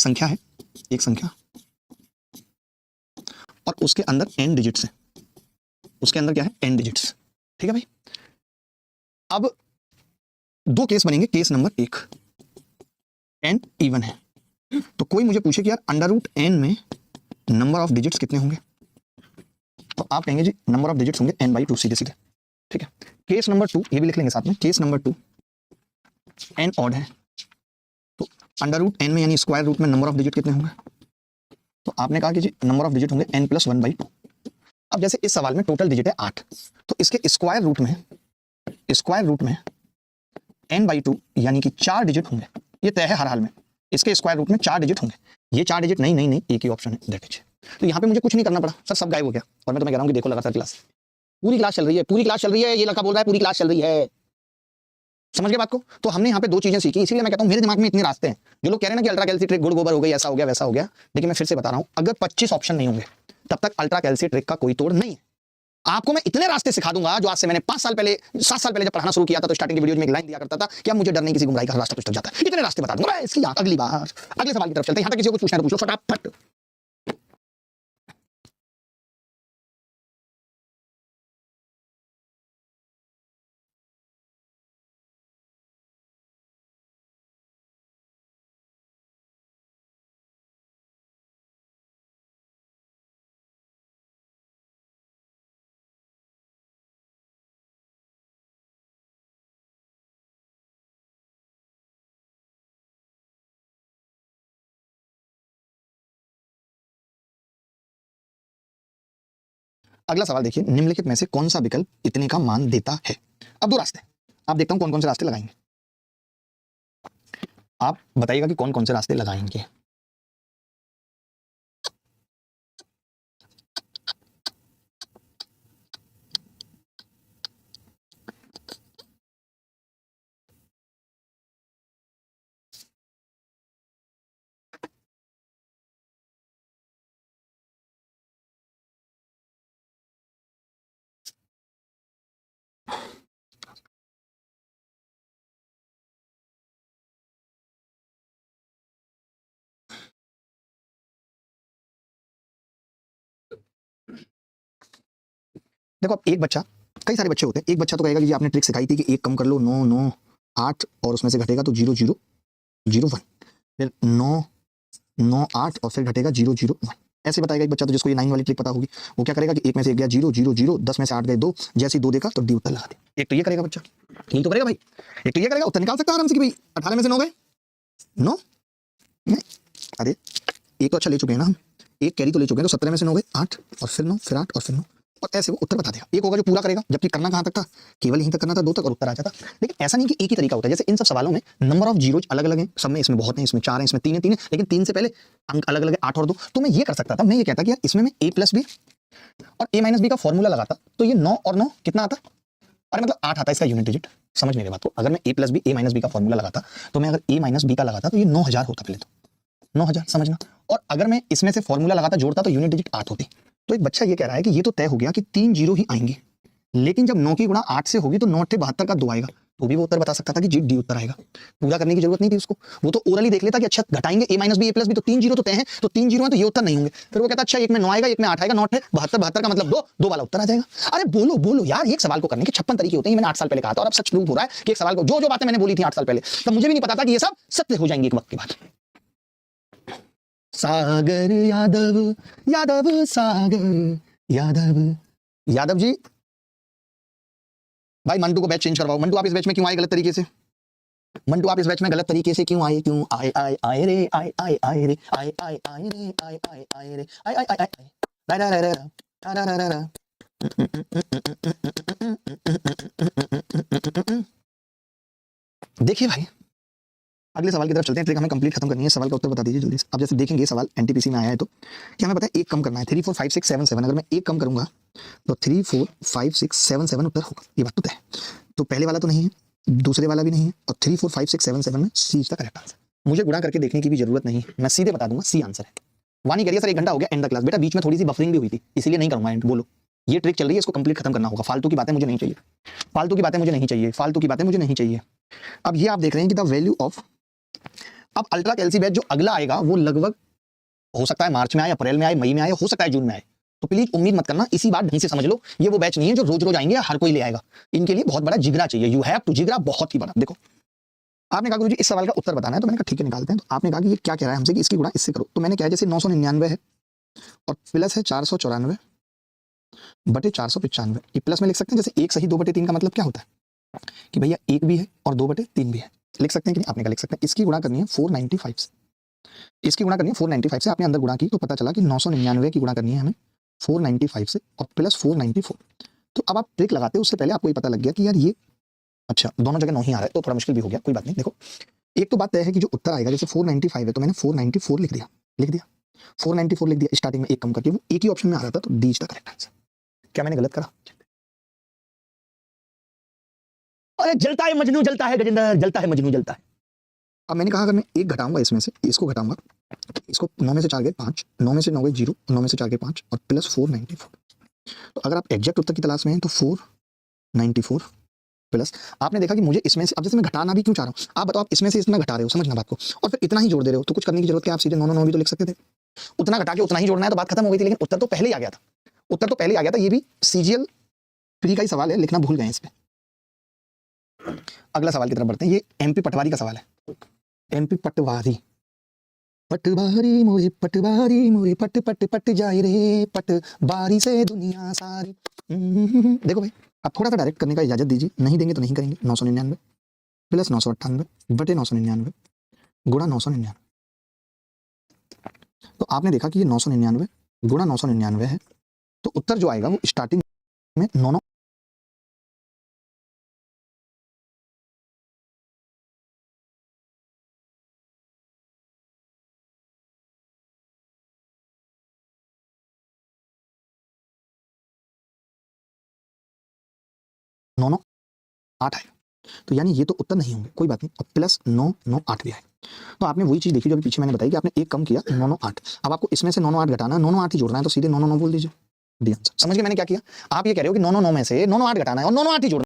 संख्या है, एक संख्या, और उसके अंदर n डिजिट्स है, उसके अंदर क्या है, n डिजिट्स। ठीक है भाई। अब दो केस बनेंगे, केस नंबर 1 n इवन है, तो कोई मुझे पूछे कि यार अंडर रूट n में नंबर ऑफ डिजिट्स कितने होंगे, तो आप कहेंगे जी नंबर ऑफ डिजिट्स होंगे n/2 सीधे सीधे। ठीक है। केस नंबर 2 ये भी लिख लेंगे साथ में, केस नंबर 2 n ऑड है, तो अंडर रूट n में यानी स्क्वायर रूट में नंबर ऑफ डिजिट कितने होंगे, तो आपने कहा कि जी नंबर ऑफ डिजिट होंगे n + 1/2। अब जैसे इस सवाल में टोटल डिजिट है 8, तो इसके स्क्वायर रूट में n/2 यानी कि 4 डिजिट होंगे, ये तय है हर हाल में, इसके स्क्वायर रूट में 4 डिजिट होंगे। ये 4 डिजिट नहीं, एक ही ऑप्शन है, दैट इज। तो यहाँ पे मुझे कुछ नहीं करना पड़ा सर, सब गायब हो गया। और मैं तुम्हें कह रहा हूँ कि देखो लगातार क्लास, पूरी क्लास चल रही है, ये लड़का बोल रहा है पूरी क्लास चल रही है, समझ गए बात को। तो हमने यहाँ पे दो चीजें सीखी, इसीलिए मैं कहता हूँ मेरे दिमाग में इतने रास्ते हैं। जो लोग कह रहे हैं ना कि अल्ट्रा कैल्सी ट्रिक गुड़ गोबर हो गई, ऐसा हो गया वैसा हो गया, लेकिन मैं फिर से बता रहा हूँ, अगर 25 ऑप्शन नहीं होंगे तब तक अल्ट्रा कैल्सी ट्रिक का कोई तोड़ नहीं है। आपको मैं इतने रास्ते सिखा दूंगा जो आज से मैंने 5 साल पहले 7 साल पहले जब पढ़ाना शुरू किया था तो स्टार्टिंग की वीडियोज में एक लाइन दिया करता था कि अब मुझे डर नहीं किसी गुमराही का रास्ता कुछ तक जाता है। इतने रास्ते बता दूंगा इसकी। अगली बार अगले सवाल की तरफ चलते हैं। यहाँ तक किसी को पूछना है तो पूछ लो फटाफट। अगला सवाल देखिए, निम्नलिखित में से कौन सा विकल्प इतने का मान देता है। अब दो रास्ते, आप देखता हूं कौन कौन से रास्ते लगाएंगे, आप बताइएगा कि कौन कौन से रास्ते लगाएंगे। देखो अब एक बच्चा, कई सारे बच्चे होते हैं, एक बच्चा तो कहेगा कि जी आपने ट्रिक सिखाई थी कि 1 कम कर लो 9 9 8 और उसमें से घटेगा तो 0 0 0 1, फिर 9 9 8 और फिर घटेगा 0 0 1, ऐसे बताएगा एक बच्चा। तो जिसको ये 9 वाली ट्रिक पता होगी वो क्या करेगा कि 1 में से 1 गया 0 0 0, 10 में से 8 गए 2, जैसे 2 देखा तो डी उत्तर लगा दे। एक तो ये करेगा बच्चा, यही तो करेगा भाई, एक तो ये करेगा, उत्तर निकाल सकता है आराम से कि भाई 18 में से 9 गए 9 नहीं, अरे एक तो अच्छा ले चुके हैं ना हम, एक कैरी तो ले चुके हैं, तो 17 में से 9 गए 8 और फिर 9 फिर 8 और फिर 9, और ऐसे वो उत्तर बता देगा। एक होगा जो पूरा करेगा, जबकि करना कहां तक था, केवल यहीं तक करना था 2 तक और उत्तर आ जाता। लेकिन ऐसा नहीं कि एक ही तरीका होता है। जैसे इन सब सवालों में नंबर ऑफ जीरोज अलग अलग हैं, सब में, इसमें बहुत हैं, इसमें 4 हैं, इसमें 3 है, लेकिन 3 से पहले अंक अलग अलग है 8 और 2। तो मैं ये कर सकता था, मैं ये कहता कि यार इसमें मैं a + b और a - b का फॉर्मूला लगाता तो ये 9 और 9 कितना आता, अरे मतलब 8 आता इसका यूनिट डिजिट। समझ मेरी बात को, अगर मैं a + b a - b का फॉर्मूला लगाता तो मैं अगर a - b का लगाता तो ये 9000 होता, पहले तो 9000 समझना। और अगर मैं इसमें से फॉर्मूला लगाता जोड़ता तो यूनिट डिजिट 8 होती। तो एक बच्चा ये कह रहा है कि ये तो तय हो गया कि 3 जीरो ही आएंगे, लेकिन जब 9 की गुणा 8 से होगी तो 9 × 72 का 2 आएगा, तो भी वो उत्तर बता सकता था कि जी डी उत्तर आएगा। पूरा करने की जरूरत नहीं थी उसको, वो तो ओरली देख लेता कि अच्छा घटाएंगे a - b a + b तो 3 जीरो तो तय है, तो 3 जीरो है तो ये उत्तर नहीं होंगे। फिर वो कहता अच्छा एक में 9 आएगा, एक में 8 आएगा, 9 है 72 का मतलब 2 वाला उत्तर आ जाएगा। अरे बोलो बोलो यार, एक सवाल को करने के 56 तरीके होते हैं। मैंने 8 साल पहले कहा था और अब सच प्रूव हो रहा है कि एक सवाल को जो बातें मैंने बोली थी 8 साल पहले, तब मुझे भी नहीं पता था कि ये सब सत्य हो जाएंगे एक वक्त के बाद। सागर यादव यादव सागर यादव जी, भाई मंटू को बैच चेंज करवाओ। मंटू आप इस बैच में क्यों आए गलत तरीके से, मंटू आप इस बैच में गलत तरीके से क्यों आए, क्यों आए आए आए रे आए आए आए रे आए आए आए रे आए आए आए रे आए आए आए रा रा रा रा रा रा रा। देखिए भाई अगले सवाल की तरफ चलते हैं। ट्रिक हमें कंप्लीट खत्म करनी है, सवाल का उत्तर बता दीजिए जल्दी से। अब जैसे देखेंगे सवाल एनटीपीसी में आया है तो क्या हमें पता है 1 कम करना है, 3 4 5 6 7 7। अगर मैं 1 कम करूंगा तो 3 4 5 6 7 7 उत्तर होगा, ये बात तो तय है। तो पहले वाला तो नहीं है, दूसरे वाला भी नहीं है, और 3 4 5 6 7 7 में सी इज द करेक्ट आंसर। मुझे गुणा करके देखने की भी जरूरत नहीं, मैं सीधे बता दूंगा सी आंसर है। वानी करिए सर 1 घंटा हो गया एंड द क्लास। बेटा बीच में थोड़ी सी बफरिंग भी हुई थी, इसीलिए नहीं करूंगा एंड। बोलो ये ट्रिक चल रही है, इसको कंप्लीट खत्म करना होगा। फालतू की बातें मुझे नहीं चाहिए, फालतू की बातें मुझे नहीं चाहिए, फालतू की बातें मुझे नहीं चाहिए। अब ये आप देख रहे हैं कि द वैल्यू ऑफ अब अल्ट्रा कैल्सी बैच जो अगला आएगा वो लगभग हो सकता है मार्च में आए, अप्रैल में आए, मई में आए, हो सकता है जून में आए। तो प्लीज उम्मीद मत करना, इसी बार ढंग से समझ लो, ये वो बैच नहीं है जो रोज रोज आएंगे या हर कोई ले आएगा। इनके लिए बहुत बड़ा जिगरा चाहिए, यू हैव टू, जिगरा बहुत ही बड़ा। देखो आपने कहा गुरुजी इस सवाल का उत्तर बताना है, तो मैंने कहा ठीक है निकालते हैं। तो आपने कहा कि ये क्या कह रहा है हमसे कि इसकी गुणा इससे करो। तो मैंने क्या है, जैसे 999 है और प्लस है 494 बटे 495, ये प्लस में लिख सकते हैं। जैसे 1 सही 2/3 का मतलब क्या होता है कि भैया 1 भी है और 2/3 भी है, लिख सकते हैं कि नहीं? आपने क्या लिख सकते हैं, इसकी गुणा करनी है 495 से, इसकी गुणा करनी है 495 से। आपने अंदर गुणा की तो पता चला कि 999 की गुणा करनी है हमें 495 से और प्लस 494। तो अब आप ट्रिक लगाते हो उससे पहले आपको ये पता लग गया कि यार ये अच्छा दोनों जगह 9 ही आ रहा है, तो थोड़ा मुश्किल भी हो गया, कोई बात नहीं। देखो एक तो बात तय है कि जो उत्तर आएगा, जैसे 495 है तो मैंने 494 लिख दिया, 494 लिख दिया, स्टार्टिंग में एक कम करके, वो एक ही ऑप्शन में आ रहा था, तो D is the correct answer. क्या मैंने गलत करा? अरे जलता है मजनू जलता है गजेंद्र, जलता है मजनू जलता है। अब मैंने कहा अगर मैं एक घटाऊंगा इसमें से, इसको घटाऊंगा, इसको 9 में से 4 गए 5, 9 में से 9 गए 0, 9 में से 4 गए 5 और प्लस 494। तो अगर आप एग्जैक्ट उत्तर की तलाश में हैं तो 494 प्लस, आपने देखा कि मुझे इसमें से, अब जैसे मैं घटाना भी क्यों चाह रहा हूँ, आप बताओ, आप इसमें से इतना घटा रहे हो, समझना बात को, और फिर इतना ही जोड़ दे रहे हो, तो कुछ करने की जरूरत क्या, आप सीधे 9 9 9 भी तो लिख सकते थे। उतना घटा के उतना ही जोड़ना है तो बात खत्म हो गई थी, लेकिन उत्तर तो पहले ही आ गया था, उत्तर तो पहले ही आ गया था। ये भी सीजीएल प्री का ही सवाल है, लिखना भूल गए इस पे। अगला सवाल की तरफ बढ़ते हैं, ये एमपी पटवारी का सवाल है। एमपी पटवारी, पटवारी मोरे पटवारी मोरे, पट पट पट जाए रे पट बारी से दुनिया सारी। देखो भाई अब थोड़ा सा डायरेक्ट करने का इजाजत दीजिए, नहीं देंगे तो नहीं करेंगे। 999 प्लस 998 बटे 999 गुणा 999। तो आपने देखा कि ये 999 गुणा 999 है, तो उत्तर जो आएगा वो स्टार्टिंग में 9 9 8 है, तो यानी ये तो उत्तर नहीं होंगे, कोई बात नहीं। और प्लस 9 9 8 भी है, तो आपने वही चीज देखी जो अभी पीछे मैंने बताई कि आपने एक कम किया 9 9 8। अब आपको इसमें से 9 9 8 घटाना है, 9 9 8 ही जोड़ना है, तो सीधे 9 9 9 बोल दीजिए, डी आंसर। समझ गए मैंने क्या किया? आप ये कह रहे हो कि 9 9 9 में से 9 9 8 घटाना है और 9 9 8 ही जोड़ना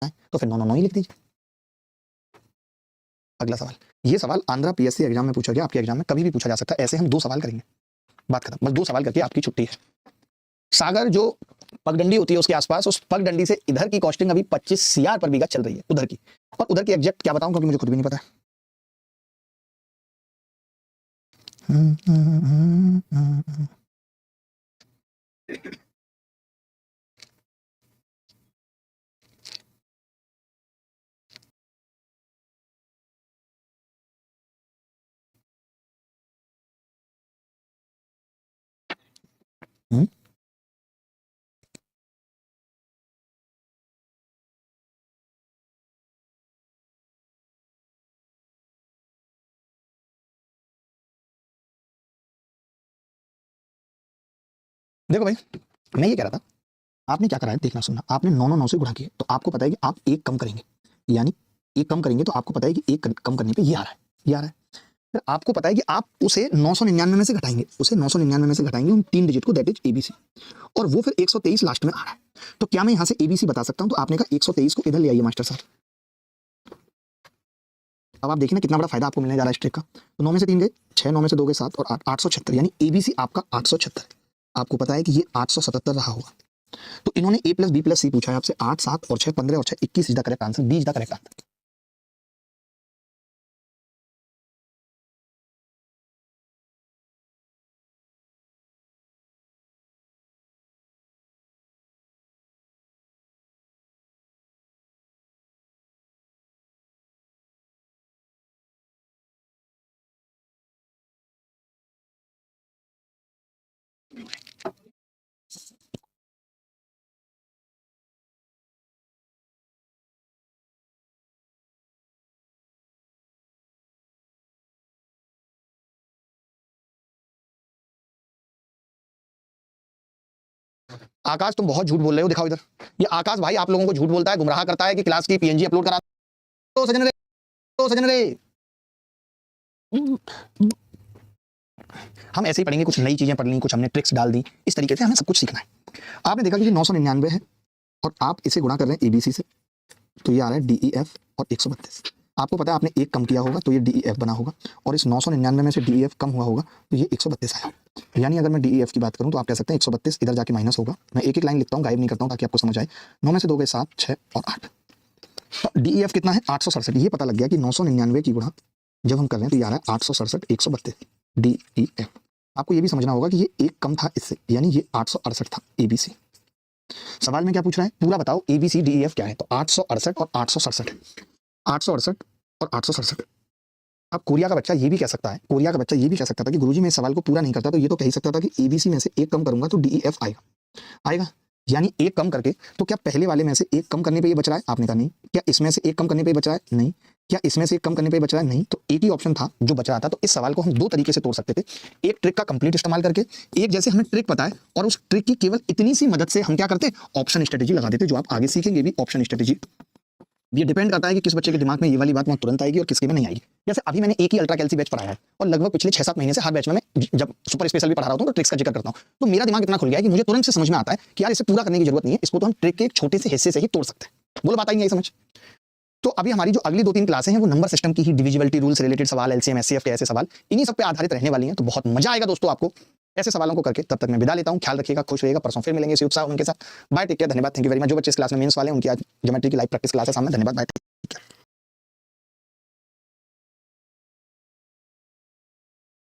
है, तो फिर 9 9 9 ही लिख दीजिए। अगला सवाल, ये सवाल आंध्रा पीएससी एग्जाम में पूछा गया, आपके एग्जाम में कभी भी पूछा जा सकता है। ऐसे हम 2 सवाल करेंगे, बात खत्म, बस 2 सवाल करके आपकी छुट्टी है। सागर जो पगडंडी होती है उसके आसपास, उस पगडंडी से इधर की कॉस्टिंग अभी 25 सीआर पर बीघा चल रही है, उधर की, और उधर की एग्जैक्ट क्या बताऊं क्योंकि मुझे खुद भी नहीं पता है। देखो भाई मैं ये कह रहा था, आपने क्या करा है देखना सुनना, आपने 9 9 9 से गुणा किया, तो आपको पता है कि आप एक कम करेंगे, यानी एक कम करेंगे तो आपको पता है कि एक कम करने पे ये आ रहा है, ये आ रहा है। फिर आपको पता है कि आप उसे 999 में से घटाएंगे, उसे 999 में से घटाएंगे उन 3 डिजिट को, दैट इज एबीसी, और वो फिर 123 लास्ट में आ रहा है। तो क्या मैं यहां से एबीसी बता सकता हूं? तो आपने कहा 123 को इधर ले आइए मास्टर साहब। अब आप देखिए ना कितना बड़ा फायदा आपको मिलने जा रहा है इस ट्रिक का। तो 9 में से 3 गए 6, 9 में से 2 गए 7 और 8, 876, यानी एबीसी आपका 876 है। आपको पता है कि ये 877 रहा होगा। तो इन्होंने ए प्लस बी प्लस सी पूछा है आपसे, 8 7 और 6 15 और 6 21 is the correct answer, B is the correct answer. Akash तुम बहुत झूठ बोल रहे हो, दिखाओ इधर। ये आकाश भाई आप लोगों को झूठ बोलता है, गुमराह करता है कि क्लास की पीएनजी अपलोड करा। तो सजन रे, तो सजन रे, हम ऐसे ही पढ़ेंगे, कुछ नई चीजें पढ़ ली, कुछ हमने ट्रिक्स डाल दी, इस तरीके से हमें सब कुछ सीखना है। आपने देखा कि ये 999 है और आप इसे गुणा कर रहे हैं एबीसी से, तो ये आ रहा है डीईएफ और 132। आपको पता है आपने एक कम किया होगा तो ये डीईएफ बना होगा, और इस 999 में से डीईएफ कम हुआ होगा तो ये 132 आया। यानी अगर मैं डीईएफ की बात करूं तो आप कह सकते हैं 132 इधर जाके माइनस होगा। मैं एक एक लाइन लिखता हूं, गायब नहीं करता हूं ताकि आपको समझ आए। 9 में से 2 गए 7, 6 और 8। तो डीईएफ कितना है? 867। ये पता लग गया कि 999 की गुणा जब हम कर रहे हैं तो ये आ रहा है 867 132 डीईएफ। आपको ये भी समझना होगा कि ये एक कम था इससे, यानी ये 868 था एबीसी। सवाल में क्या पूछ रहा है पूरा बताओ, एबीसी डीईएफ क्या है? तो 868 और 867, 868 और 867। अब कोरिया का बच्चा ये भी कह सकता है, कोरिया का बच्चा ये भी कह सकता था कि गुरुजी मैं इस सवाल को पूरा नहीं करता तो ये तो कह ही सकता था कि एबीसी में से एक कम करूंगा तो डीईएफ आएगा। यानी एक कम करके, तो क्या पहले वाले में से एक कम करने पे ये बच रहा है? आपने कहा नहीं। क्या इसमें से एक कम करने पे बच रहा है? नहीं। क्या इसमें से एक कम करने पे बच रहा है? नहीं। तो एक ही ऑप्शन था जो बच रहा था। तो इस सवाल को हम दो तरीके से तोड़ सकते थे, एक ट्रिक का कंप्लीट इस्तेमाल करके, एक जैसे हमें ट्रिक पता है और उस ट्रिक की केवल इतनी सी मदद से हम क्या करते, ऑप्शन स्ट्रेटेजी लगा देते, जो आप आगे सीखेंगे भी ऑप्शन स्ट्रेटेजी। ये डिपेंड करता है कि किस बच्चे के दिमाग में ये वाली बात वहाँ तुरंत आएगी और किसके में नहीं आएगी। जैसे अभी मैंने एक ही अल्ट्रा कैल्सी बैच पढ़ाया है और लगभग पिछले 6-7 महीने से हर बैच में मैं जब सुपर स्पेशल भी पढ़ा रहा हूँ तो ट्रिक्स का जिक्र करता हूँ, तो मेरा दिमाग इतना खुल गया है कि मुझे तुरंत से समझ में आता है कि यार इसे पूरा करने की जरूरत नहीं है, इसको तो हम ट्रिक के एक छोटे से हिस्से से ही तोड़ सकते हैं। बोलो बात आई नहीं समझ? तो अभी हमारी जो अगली 2-3 क्लासें हैं वो नंबर सिस्टम की ही, डिविजिबिलिटी रूल्स रिलेटेड सवाल, एलसीएम एचसीएफ के ऐसे सवाल, इन्हीं सब पे आधारित रहने वाली हैं। तो बहुत मजा आएगा दोस्तों आपको ऐसे सवालों को करके। तब तक मैं विदा लेता हूं, ख्याल रखिएगा, खुश रहिएगा, परसों फिर मिलेंगे इसी उत्साह उनके साथ। बाय, टेक केयर, धन्यवाद, थैंक यू वेरी मच। जो बच्चे इस क्लास में मेंस वाले हैं उनकी आज ज्योमेट्री की लाइव प्रैक्टिस क्लास है सामने। धन्यवाद, बाय।